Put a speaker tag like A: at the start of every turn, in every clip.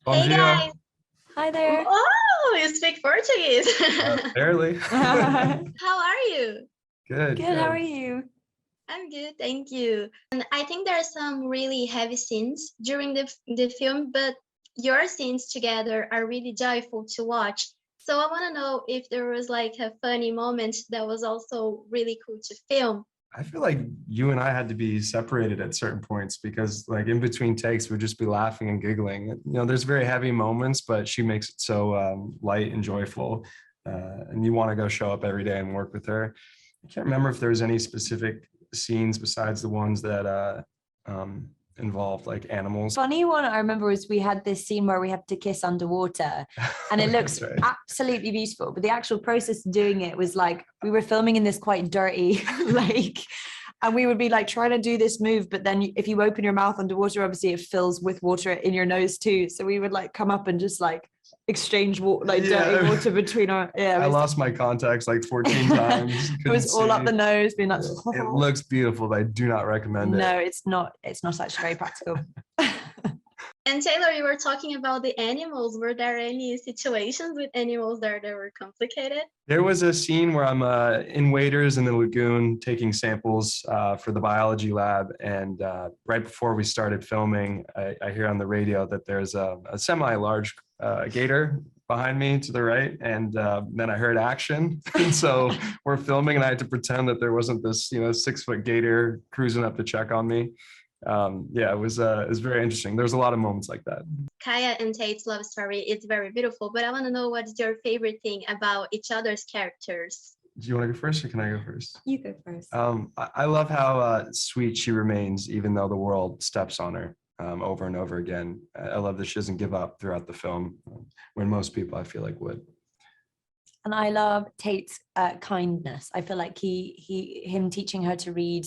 A: Bom
B: Hey
A: dia.
B: guys!
C: Hi there.
B: Oh, you speak Portuguese.
A: Barely.
B: How are you?
A: Good.
C: Good, how are you?
B: I'm good, thank you. And I think there are some really heavy scenes during the film, but your scenes together are really joyful to watch. So I want to know if there was like a funny moment that was also really cool to film.
A: I feel like you and I had to be separated at certain points because like in between takes, we'd just be laughing and giggling. You know, there's very heavy moments, but she makes it so light and joyful. And you want to go show up every day and work with her. I can't remember if there was any specific scenes besides the ones that involved like animals.
C: Funny one I remember was we had this scene where we had to kiss underwater and it looks
A: That's right.
C: absolutely beautiful, but the actual process of doing it was like we were filming in this quite dirty lake and we would be like trying to do this move, but then if you open your mouth underwater, obviously it fills with water in your nose too, so we would like come up and just like exchange dirty water between our
A: I lost my contacts like 14 times.
C: It was all up the nose, being like
A: it looks beautiful, but I do not recommend it.
C: No, it's not actually very practical.
B: And Taylor, you were talking about the animals. Were there any situations with animals there that were complicated?
A: There was a scene where I'm in waders in the lagoon taking samples for the biology lab, and right before we started filming, I hear on the radio that there's a semi-large gator behind me to the right, and then I heard action, and so we're filming, and I had to pretend that there wasn't this 6-foot gator cruising up to check on me. Yeah, it was very interesting. There's a lot of moments like that.
B: Kaya and Tate's love story is very beautiful, but I want to know what's your favorite thing about each other's characters.
A: Do you want to go first, or can I go first?
C: You go first.
A: I love how sweet she remains, even though the world steps on her over and over again. I love that she doesn't give up throughout the film, when most people, I feel like, would.
C: And I love Tate's kindness. I feel like him teaching her to read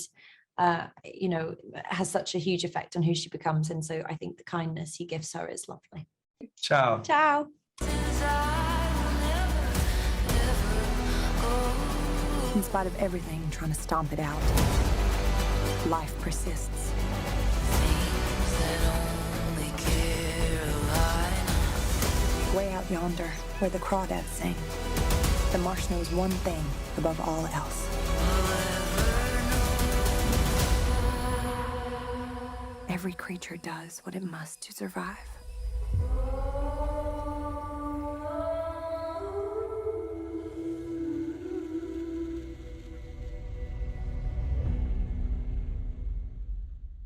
C: has such a huge effect on who she becomes, and so I think the kindness he gives her is lovely.
A: Ciao.
C: Ciao.
D: In spite of everything trying to stomp it out, life persists. Way out yonder, where the crawdads sing, the marsh knows one thing above all else. Every creature does what it must to survive.